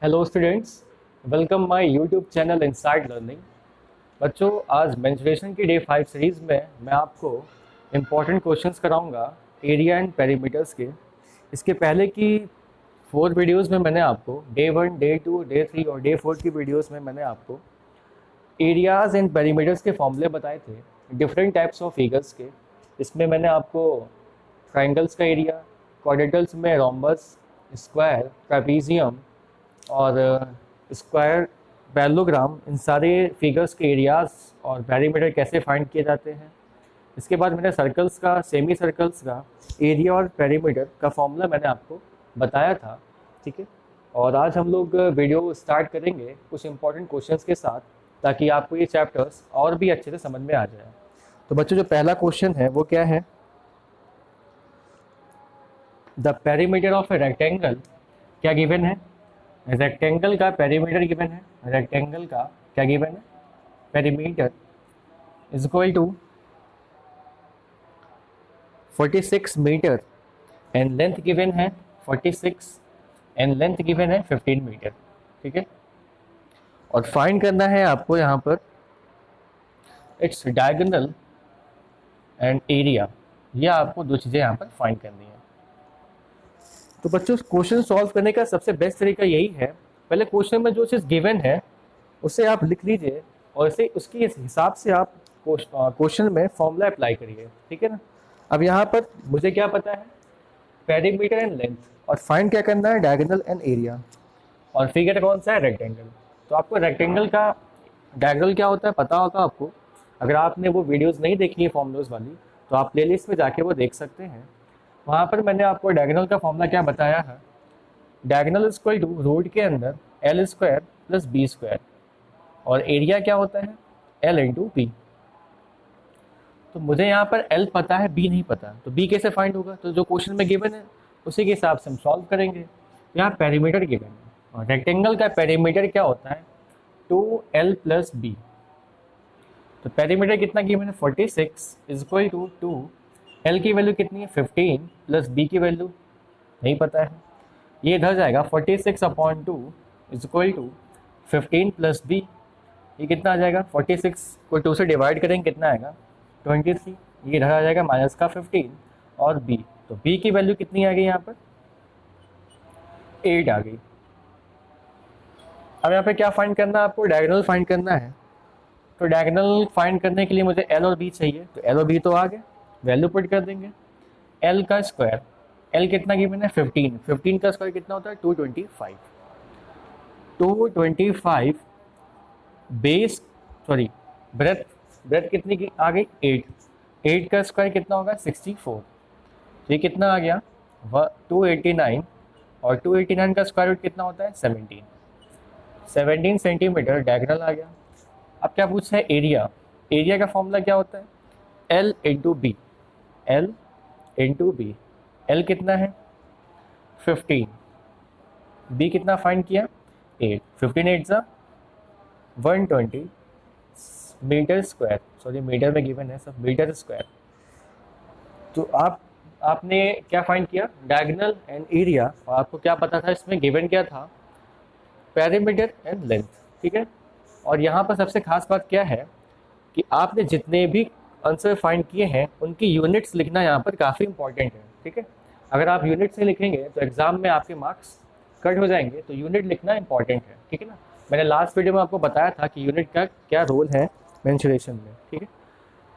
Hello students, welcome my YouTube channel inside learning. बच्चों, आज mensuration की डे 5 सीरीज़ में मैं आपको इम्पोर्टेंट क्वेश्चंस कराऊंगा एरिया एंड पेरीमीटर्स के। इसके पहले की 4 वीडियोस में मैंने आपको डे 1, डे 2, डे 3 और डे 4 की वीडियोस में मैंने आपको एरियाज एंड पेरीमीटर्स के फॉर्मूले बताए थे, डिफरेंट टाइप्स ऑफ फिगर्स के। इसमें मैंने आपको ट्राइंगल्स का एरिया, क्वाड्रेटल्स में रोम्बस, स्क्वायर, ट्रापीजियम और स्क्वायर, पैरेललोग्राम, इन सारे फिगर्स के एरियाज और पेरीमीटर कैसे फाइंड किए जाते हैं। इसके बाद मैंने सर्कल्स का, सेमी सर्कल्स का एरिया और पेरीमीटर का फॉर्मूला मैंने आपको बताया था। ठीक है, और आज हम लोग वीडियो स्टार्ट करेंगे कुछ इंपॉर्टेंट क्वेश्चंस के साथ, ताकि आपको ये चैप्टर्स और भी अच्छे से समझ में आ जाए। तो बच्चों, जो पहला क्वेश्चन है वो क्या है? The perimeter of a rectangle, क्या गिवन है? रेक्टेंगल का पेरीमीटर गिवन है। रेक्टेंगल का क्या गिवन है? Perimeter is equal to 46 metre and length given है 46 एंड लेंथ गिवन है 15 मीटर। ठीक है, और फाइंड करना है आपको यहाँ पर इट्स डायगोनल एंड एरिया। ये आपको दो चीज़ें यहाँ पर फाइंड करनी है। तो बच्चों, क्वेश्चन सॉल्व करने का सबसे बेस्ट तरीका यही है, पहले क्वेश्चन में जो चीज़ गिवन है उसे आप लिख लीजिए और इसे उसके हिसाब से आप क्वेश्चन में फॉर्मूला अप्लाई करिए। ठीक है ना। अब यहाँ पर मुझे क्या पता है? पेरीमीटर एंड लेंथ, और फाइंड क्या करना है? Diagonal and area. और फिगर कौन सा है? रेक्टेंगल। तो आपको रेक्टेंगल का डायगोनल क्या होता है पता होगा आपको। अगर आपने वो वीडियोस नहीं देखी है फॉर्मूलाज वाली, तो आप प्लेलिस्ट में जाके वो देख सकते हैं। वहाँ पर मैंने आपको डायगोनल का फॉर्मूला क्या बताया है? Diagonal is equal to root के अंदर L square plus B square, और एरिया क्या होता है? L into B. तो मुझे यहाँ पर एल पता है, बी नहीं पता, तो बी कैसे फाइंड होगा? तो जो क्वेश्चन में गिवन है उसी के हिसाब से हम सॉल्व करेंगे। यहाँ पेरीमीटर गिवन है, और रेक्टेंगल का पेरीमीटर क्या होता है? 2l plus B. तो पेरीमीटर कितना गिवन है? 46 इज इक्वल टू 2, एल की वैल्यू कितनी है? 15 प्लस बी की वैल्यू नहीं पता है। ये इधर जाएगा, 46/2 is equal to 15 plus B. ये कितना आ जाएगा? 46 को 2 से डिवाइड करेंगे, कितना आएगा? 23। ये इधर आ जाएगा माइनस का 15 और b, तो b की वैल्यू कितनी आ गई यहाँ पर? 8 आ गई। अब यहाँ पे क्या फाइंड करना है आपको? डायगोनल फाइंड करना है। तो डायगोनल फाइंड करने के लिए मुझे l और b चाहिए, तो l और b तो आ गए, वैल्यू पुट कर देंगे। l का स्क्वायर, l कितना गिवन है? 15, 15 का स्क्वायर कितना होता है? 225। 225 बेस, सॉरी, ब्रेथ, ब्रेथ कितनी की आ गई? 8, 8 का स्क्वायर कितना होगा? 64। ये कितना आ गया? 289, और 289 का स्क्वायर रूट कितना होता है? 17। 17 सेंटीमीटर डायगोनल आ गया। अब क्या पूछना है? एरिया। एरिया का फॉर्मूला क्या होता है? L into B, L into B. एल कितना है? 15, बी कितना फाइंड किया? 8, 15 8 ज़ा 120 मीटर स्क्वायर, सॉरी मीटर में गिवन है सब, मीटर स्क्वायर। तो आपने क्या फाइंड किया? डायगोनल एंड एरिया, और आपको क्या पता था इसमें गिवन क्या था? Perimeter and length. ठीक है, और यहाँ पर सबसे खास बात क्या है कि आपने जितने भी आंसर फाइंड किए हैं उनकी यूनिट्स लिखना यहाँ पर काफ़ी इंपॉर्टेंट है। ठीक है, अगर आप यूनिट्स नहीं लिखेंगे तो एग्जाम में आपके मार्क्स कट हो जाएंगे, तो यूनिट लिखना इंपॉर्टेंट है। ठीक है ना। मैंने लास्ट वीडियो में आपको बताया था कि यूनिट का क्या रोल है मेंसुरेशन में। ठीक है,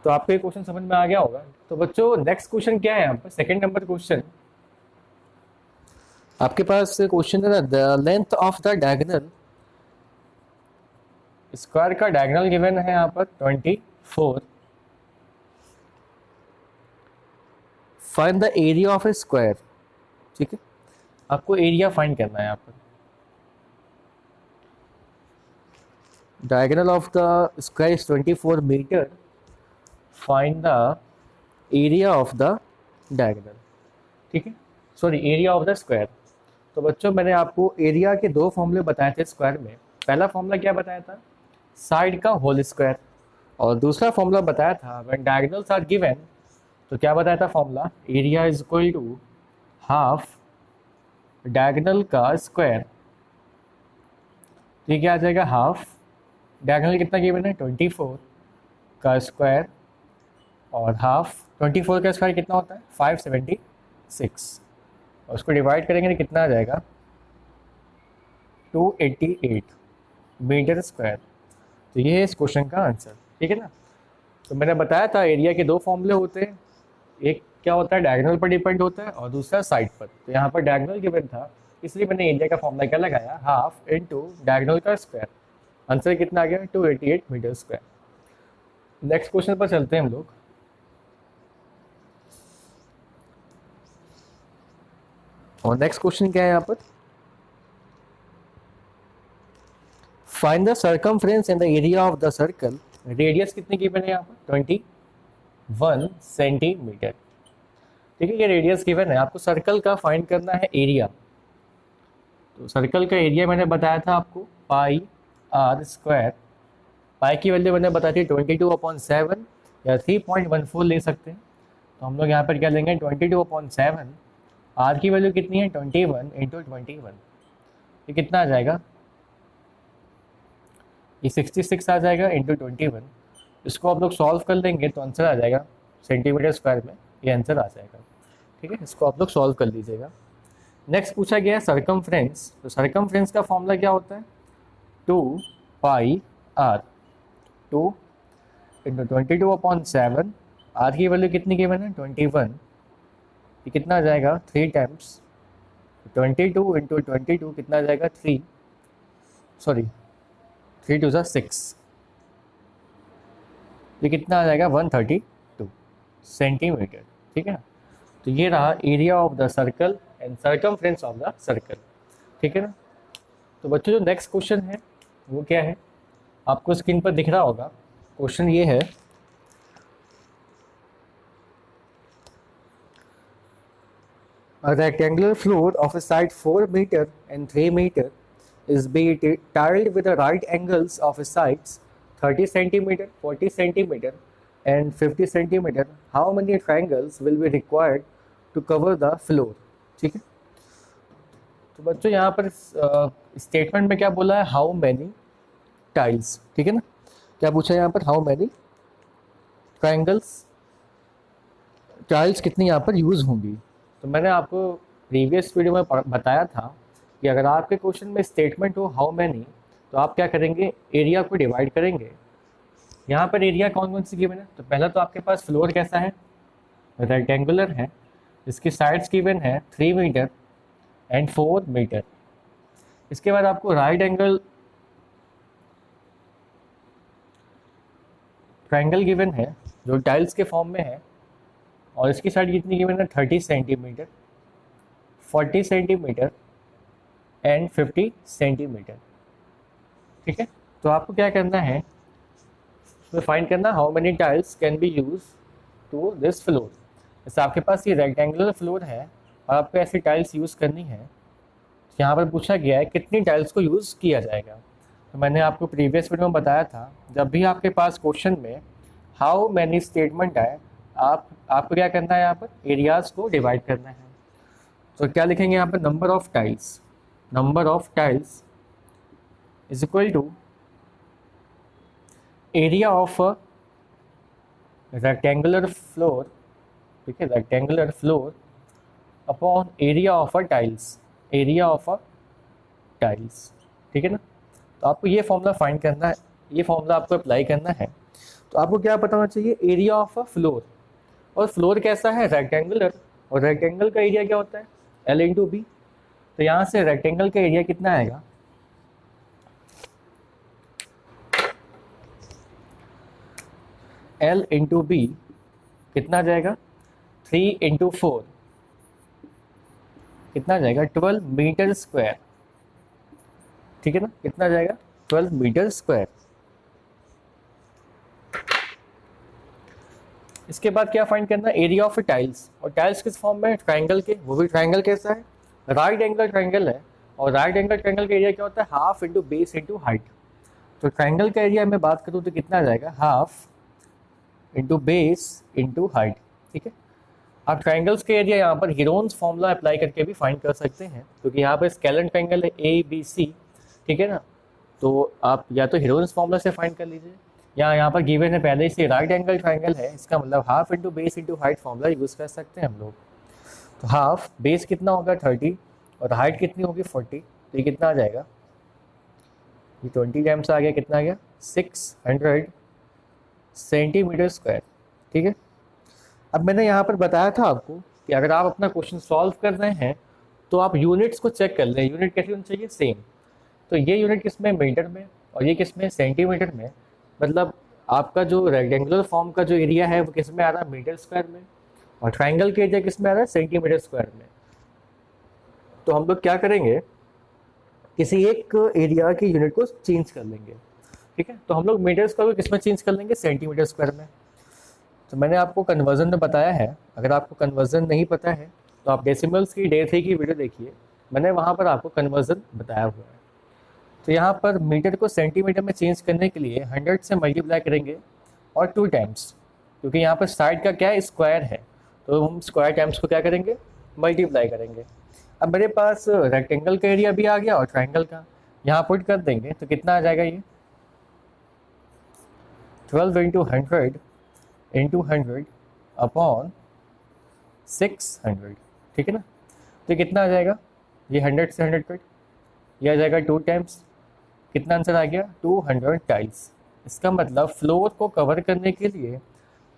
तो आपको ये क्वेश्चन समझ में आ गया होगा। तो बच्चों, नेक्स्ट क्वेश्चन क्या है यहाँ पर? सेकंड नंबर क्वेश्चन आपके पास क्वेश्चन है ना, the length of the diagonal, square का डायगोनल गिवन है यहाँ पर 24। Find the area of a square. ठीक है, आपको एरिया फाइंड करना है यहाँ पर। Diagonal of the square is 24 metre, find the area of the diagonal. ठीक है, sorry, area of the square. तो बच्चों, मैंने आपको एरिया के दो फॉर्मूले बताए थे स्क्वायर में। पहला फॉर्मूला क्या बताया था? साइड का होल स्क्वायर, और दूसरा फॉर्मूला बताया था व्हेन डायगोनल्स आर गिवन, तो क्या बताया था formula? Area is equal to half diagonal का स्क्वायर तो ये क्या आ जाएगा, हाफ डायगोनल कितना गिवन है 24 का स्क्वायर, और हाफ 24 का स्क्वायर कितना होता है 576, और उसको डिवाइड करेंगे तो कितना आ जाएगा 288 मीटर स्क्वायर। तो ये है इस क्वेश्चन का आंसर, ठीक है ना। तो मैंने बताया था एरिया के दो फॉर्मूले होते हैं, एक क्या होता है डायगोनल पर डिपेंड होता है और दूसरा साइड पर। तो यहाँ पर डायगोनल गिवन था, इसलिए मैंने एरिया का फॉर्मूला क्या लगाया, हाफ इनटू डायगोनल का स्क्वायर। आंसर कितना आ गया 288 मीटर स्क्वायर। नेक्स्ट क्वेश्चन पर चलते हैं हम लोग। और नेक्स्ट क्वेश्चन क्या है यहाँ पर, find the circumference and the area of the circle. Radius कितनी गिवन है यहाँ पर 21 सेंटीमीटर, ठीक है। ये रेडियस गिवन है, आपको सर्कल का फाइंड करना है एरिया। तो सर्कल का एरिया मैंने बताया था आपको पाई आर स्क्वायर। पाई की वैल्यू मैंने बताई थी 22/7 या 3.14 ले सकते हैं। तो हम लोग यहाँ पर क्या लेंगे 22/7, आर की वैल्यू कितनी है 21 इंटू 21, ये कितना आ जाएगा, ये 66 आ जाएगा इंटू 21। इसको आप लोग सॉल्व कर लेंगे तो आंसर आ जाएगा सेंटीमीटर स्क्वायर में, ये आंसर आ जाएगा, ठीक है। इसको आप लोग सॉल्व कर लीजिएगा। नेक्स्ट पूछा गया है सर्कमफ्रेंस। तो सर्कमफ्रेंस का फॉर्मूला क्या होता है 2 पाई आर, 2 इंटू 22/7, आर की वैल्यू कितनी गिवन है 21, ये कितना आ जाएगा 3 टाइम्स 22 इंटू 22 कितना आ जाएगा 3 2 ज़ा 6, ये कितना आ जाएगा 132 सेंटीमीटर, ठीक है। तो ये रहा area of the circle and circumference of the circle, ठीक है ना। तो बच्चों जो नेक्स्ट क्वेश्चन है वो क्या है, आपको स्क्रीन पर दिख रहा होगा। क्वेश्चन ये है, a rectangular floor of a side 4 meter and 3 meter is being tiled with the right angles of its sides 30 centimeter, 40 centimeter and 50 centimeter. How many triangles will be required to cover the floor? ठीक है। तो बच्चों यहाँ पर statement में क्या बोला है, हाउ मैनी टाइल्स, ठीक है ना। क्या पूछा है यहाँ पर, हाउ मैनी ट्राइंगल्स, टाइल्स कितनी यहाँ पर यूज़ होंगी। तो मैंने आपको प्रीवियस वीडियो में बताया था कि अगर आपके क्वेश्चन में स्टेटमेंट हो हाउ मैनी, तो आप क्या करेंगे एरिया को डिवाइड करेंगे। यहाँ पर एरिया कौन कौन सी गिवन है, तो पहला तो आपके पास फ्लोर कैसा है, रेक्टेंगुलर है, इसकी साइड्स गिवन है 3 मीटर एंड 4 मीटर। इसके बाद आपको राइट एंगल ट्रायंगल गिवन है जो टाइल्स के फॉर्म में है, और इसकी साइड कितनी गिवन है 30 सेंटीमीटर, 40 सेंटीमीटर एंड 50 सेंटीमीटर, ठीक है। तो आपको क्या करना है, उसमें फाइंड करना how many tiles can be use to this floor. जैसे आपके पास ये रेक्टेंगुलर फ्लोर है और आपको ऐसी टाइल्स यूज़ करनी है, यहाँ पर पूछा गया है कितनी टाइल्स को यूज़ किया जाएगा। तो मैंने आपको प्रीवियस वीडियो में बताया था, जब भी आपके पास क्वेश्चन में हाउ मैनी स्टेटमेंट आए, आपको क्या करना है, यहाँ पर एरियाज़ को डिवाइड करना है। तो क्या लिखेंगे यहाँ पर, number of tiles is equal to area of a rectangular floor, ठीक है, rectangular floor upon area of a tiles, ठीक है ना। तो आपको ये फॉर्मूला फाइंड करना है, ये फॉर्मूला आपको अप्लाई करना है। तो आपको क्या पता होना चाहिए, एरिया ऑफ अ फ्लोर, और फ्लोर कैसा है रेक्टेंगुलर, और रेक्टेंगल का एरिया क्या होता है L इंटू बी। तो यहाँ से रेक्टेंगल का एरिया कितना आएगा, L इंटू बी कितना आ जाएगा 3 इंटू 4 कितना आ जाएगा 12 मीटर स्क्वायर, ठीक है ना, कितना आ जाएगा 12 मीटर स्क्वायर। इसके बाद क्या फाइंड करना, एरिया ऑफ टाइल्स, और टाइल्स किस फॉर्म में, ट्रायंगल के, वो भी ट्रायंगल कैसा है, राइट एंगल ट्रायंगल है, और राइट एंगल ट्रायंगल का एरिया क्या होता है, half into base into height. तो ट्रायंगल का एरिया मैं बात करूँ तो कितना आ जाएगा, half into base into height, ठीक है। आप ट्रायंगल्स के एरिया यहाँ पर हीरोन्स फॉर्मूला अप्लाई करके भी फाइंड कर सकते हैं, क्योंकि यहाँ पर स्केलन ट्रायंगल है ABC, ठीक है ना। तो आप या तो हीरोन्स फॉर्मूला से फाइंड कर लीजिए, या यहाँ पर गिवन है पहले से राइट एंगल ट्राइंगल है, इसका मतलब half into base into height formula use कर सकते हैं हम लोग। तो हाफ बेस कितना होगा 30 और हाइट कितनी होगी 40, तो ये कितना आ जाएगा, ये 20 टाइम्स आ गया, कितना आ गया 600 सेंटीमीटर स्क्वायर। ठीक है, अब मैंने यहाँ पर बताया था आपको कि अगर आप अपना क्वेश्चन सॉल्व कर रहे हैं तो आप यूनिट्स को चेक कर लें, यूनिट कैसे होनी चाहिए सेम। तो ये यूनिट किस में, मीटर में, और ये किस में, सेंटीमीटर में। मतलब आपका जो रेक्टेंगुलर फॉर्म का जो एरिया है वो किस में आ रहा है, मीटर स्क्वायर में, और ट्राइंगल का एरिया किस में आ रहा है, सेंटीमीटर स्क्वायर में। तो हम लोग क्या करेंगे, किसी एक एरिया की यूनिट को चेंज कर लेंगे। ठीक है, तो हम लोग मीटर स्क्वायर को किस में चेंज कर लेंगे, सेंटीमीटर स्क्वायर में। तो मैंने आपको कन्वर्जन में बताया है, अगर आपको कन्वर्जन नहीं पता है तो आप डेसिमल्स की डे 3 की वीडियो देखिए, मैंने वहाँ पर आपको कन्वर्जन बताया हुआ है। तो यहाँ पर मीटर को सेंटीमीटर में चेंज करने के लिए 100 से मल्टीप्लाई करेंगे और 2 टाइम्स, क्योंकि यहाँ पर साइड का क्या है, स्क्वायर है, तो हम स्क्वायर टाइम्स को क्या करेंगे, मल्टीप्लाई करेंगे। अब मेरे पास रेक्टेंगल का एरिया भी आ गया और ट्राइंगल का, यहाँ पुट कर देंगे तो कितना आ जाएगा, ये 12 इंटू 100 अपॉन 600। ठीक है ना, तो कितना आ जाएगा, ये 100 से 100 कट, ये आ जाएगा 2 टाइम्स, कितना आंसर आ गया 200 टाइल्स। इसका मतलब फ्लोर को कवर करने के लिए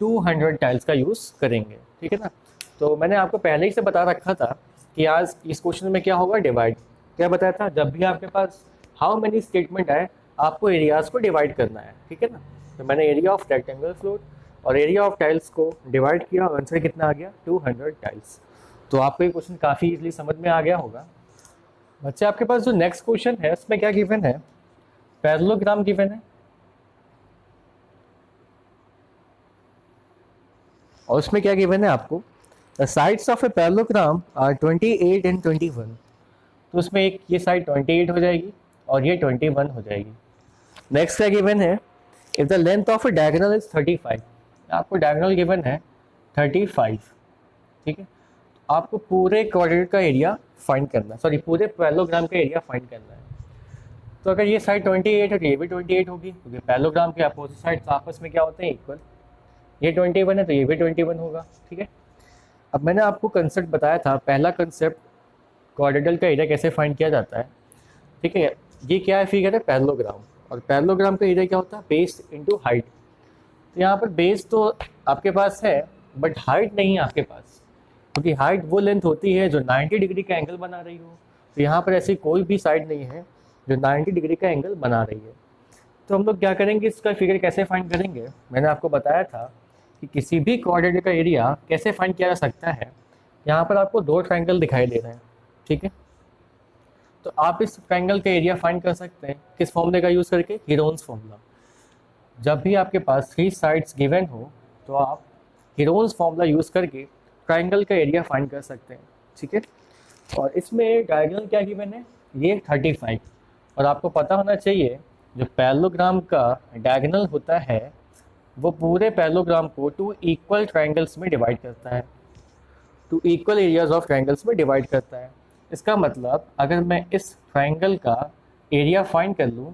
200 टाइल्स का यूज़ करेंगे। ठीक है ना, तो मैंने आपको पहले ही से बता रखा था कि आज इस क्वेश्चन में क्या होगा, डिवाइड। क्या बताया था, जब भी आपके पास हाउ मेनी स्टेटमेंट आए आपको एरियाज़ को डिवाइड करना है। ठीक है ना, तो मैंने एरिया ऑफ रेक्टेंगुलर फ्लोर और एरिया ऑफ टाइल्स को डिवाइड किया और आंसर कितना आ गया, 200 टाइल्स। तो आपको ये क्वेश्चन काफ़ी इजीली समझ में आ गया होगा। बच्चे आपके पास जो नेक्स्ट क्वेश्चन है उसमें क्या गिवन है, पैरेललोग्राम गिवन है, और उसमें क्या गिवन है आपको, the sides of a parallelogram are 28 and 21। तो उसमें एक ये साइड 28 हो जाएगी और ये 21 हो जाएगी। नेक्स्ट क्या गिवन है, if the length of A diagonal is 35, आपको डायगोनल गिवन है 35। ठीक है, आपको पूरे क्वाड्रेट का एरिया फाइंड करना है, सॉरी पूरे पैरेललोग्राम का एरिया फाइंड करना है। तो अगर ये साइड 28 है तो ये भी 28 होगी, क्योंकि पैरेललोग्राम के अपोजिट साइड्स आपस में क्या होते हैं, इक्वल। ये 21 है तो ये भी 21 होगा। ठीक है, अब मैंने आपको कंसेप्ट बताया था, पहला कंसेप्ट क्वाड्रेटल का एरिया कैसे फाइंड किया जाता है। ठीक है, ये क्या है, फिगर है पैरेललोग्राम, और पैरेललोग्राम का एरिया क्या होता है, बेस इंटू हाइट। तो यहाँ पर बेस तो आपके पास है बट हाइट नहीं है आपके पास, क्योंकि हाइट वो लेंथ होती है जो 90 डिग्री का एंगल बना रही हो। तो यहाँ पर ऐसी कोई भी साइड नहीं है जो 90 डिग्री का एंगल बना रही है। तो हम लोग क्या करेंगे, इसका फिगर कैसे फाइंड करेंगे, मैंने आपको बताया था कि किसी भी क्वाड्रेट का एरिया कैसे फाइंड किया जा सकता है। यहाँ पर आपको 2 ट्राइंगल दिखाई दे रहे हैं। ठीक है, तो आप इस ट्राइंगल का एरिया फाइंड कर सकते हैं किस फॉर्मूले का यूज़ करके, हीरोन्स फॉर्मूला। जब भी आपके पास 3 साइड्स गिवन हो तो आप हीरोन्स फॉर्मूला यूज़ करके ट्राइंगल का एरिया फाइंड कर सकते हैं। ठीक है, और इसमें डायगोनल क्या गिवन है, ये 35। और आपको पता होना चाहिए जो पैरेललोग्राम का डायगोनल होता है वो पूरे पैरेललोग्राम को 2 इक्वल ट्राइंगल्स में डिवाइड करता है, 2 इक्वल एरियाज ऑफ ट्राइंगल्स में डिवाइड करता है। इसका मतलब अगर मैं इस ट्राइंगल का एरिया फाइंड कर लूँ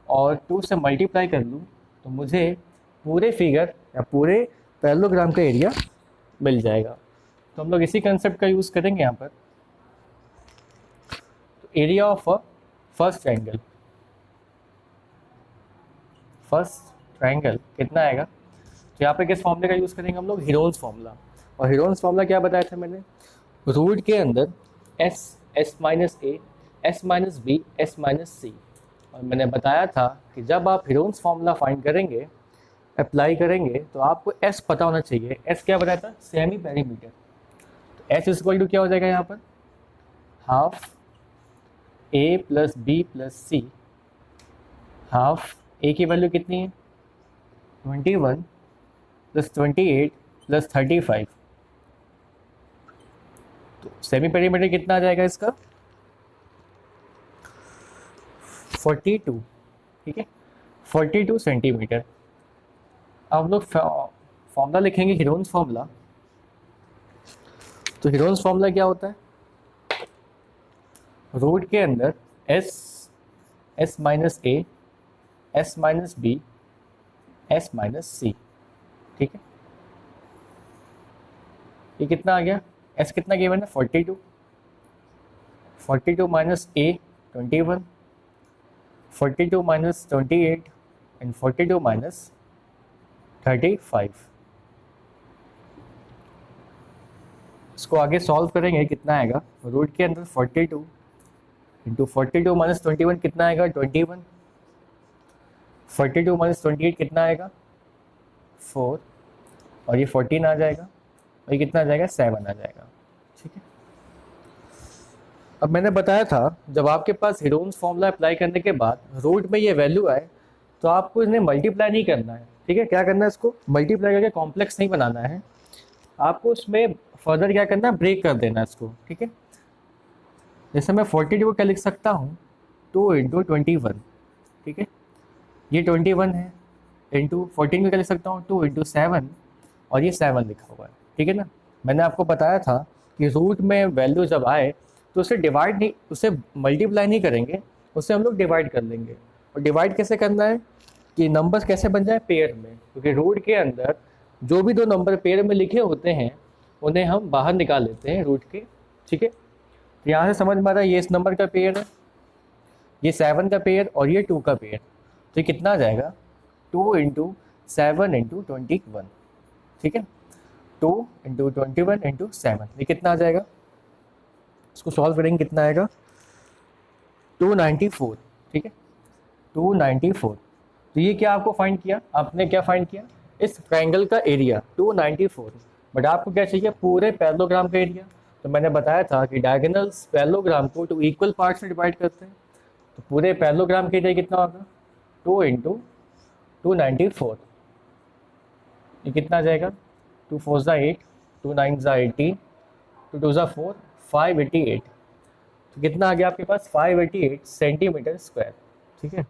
और 2 से मल्टीप्लाई कर लूँ तो मुझे पूरे फिगर या पूरे पैरेललोग्राम का एरिया मिल जाएगा। तो हम लोग इसी कंसेप्ट का यूज़ करेंगे यहाँ पर। तो area of a first triangle कितना आएगा, तो यहाँ पे किस फॉर्मूले का यूज़ करेंगे हम लोग, हीरोन्स फॉर्मूला। और हीरोन्स फॉर्मूला क्या बताया था मैंने, रूट के अंदर S, S minus A, S minus B, S minus C. और मैंने बताया था कि जब आप हीरोन्स फॉर्मूला फाइंड करेंगे, अप्लाई करेंगे, तो आपको एस पता होना चाहिए। एस क्या बताया था, सेमी पेरीमीटर। तो एस इक्वल टू क्या हो जाएगा यहाँ पर, हाफ ए प्लस बी प्लस सी। हाफ ए की वैल्यू कितनी है, 21 प्लस 28 प्लस 35। तो सेमी पेरीमीटर कितना आ जाएगा इसका, 42। ठीक है, 42 सेंटीमीटर। अब हम लोग फॉर्मूला लिखेंगे, हीरोन्स फॉर्मूला। तो हीरोन्स फॉर्मूला क्या होता है, रूट के अंदर S S minus A, S minus B, S minus C. ठीक है, ये कितना आ गया, एस कितना गिवन है 42, 42 minus A 21, 42 minus 28 and 42 minus 35। इसको आगे सॉल्व करेंगे, कितना आएगा, रूट के अंदर 42 इंटू 42 माइनस 21 कितना आएगा 21, 42 माइनस 28 कितना आएगा 4, और ये 14 आ जाएगा, और ये कितना आ जाएगा 7 आ जाएगा। ठीक है, अब मैंने बताया था जब आपके पास हेरोन्स फॉर्मूला अप्लाई करने के बाद रूट में ये वैल्यू आए तो आपको इन्हें मल्टीप्लाई नहीं करना है। ठीक है, क्या करना है, इसको मल्टीप्लाई करके कॉम्प्लेक्स नहीं बनाना है, आपको उसमें फर्दर क्या करना है, ब्रेक कर देना है इसको। ठीक है, जैसे मैं 42 को क्या लिख सकता हूँ, 2 इंटू 21। ठीक है, ये 21 है, इंटू 14 को क्या लिख सकता हूँ, 2 इंटू 7, और ये 7 लिखा हुआ है। ठीक है ना, मैंने आपको बताया था कि रूट में वैल्यू जब आए तो उसे डिवाइड नहीं, उसे मल्टीप्लाई नहीं करेंगे, उसे हम लोग डिवाइड कर लेंगे। और डिवाइड कैसे करना है कि नंबर्स कैसे बन जाए, पेयर में, क्योंकि रूट के अंदर जो भी दो नंबर पेयर में लिखे होते हैं उन्हें हम बाहर निकाल लेते हैं रूट के। ठीक है, तो यहाँ से समझ में आ रहा है ये इस नंबर का पेयर है, ये 7 का पेयर और ये 2 का पेयर, तो ये कितना आ जाएगा 2 इंटू 7 इंटू 21। ठीक है, 2 इंटू 21 इंटू 7, ये कितना आ जाएगा, इसको सॉल्व करेंगे कितना आएगा 294। ठीक है, 294। तो ये क्या आपको फाइंड किया, आपने क्या फाइंड किया, इस ट्रायंगल का एरिया 294, बट आपको क्या चाहिए, पूरे पैरेललोग्राम का एरिया। तो मैंने बताया था कि डायगोनल्स पैरेललोग्राम को 2 इक्वल पार्ट्स में डिवाइड करते हैं, तो पूरे पैरेललोग्राम का एरिया कितना होगा 2 इंटू 294, ये कितना आ जाएगा 2 4 ज़ा 8, 2 9 ज़ा 18, 2 2 ज़ा 4, 588। तो कितना आ गया आपके पास 588 सेंटीमीटर स्क्वायर। ठीक है।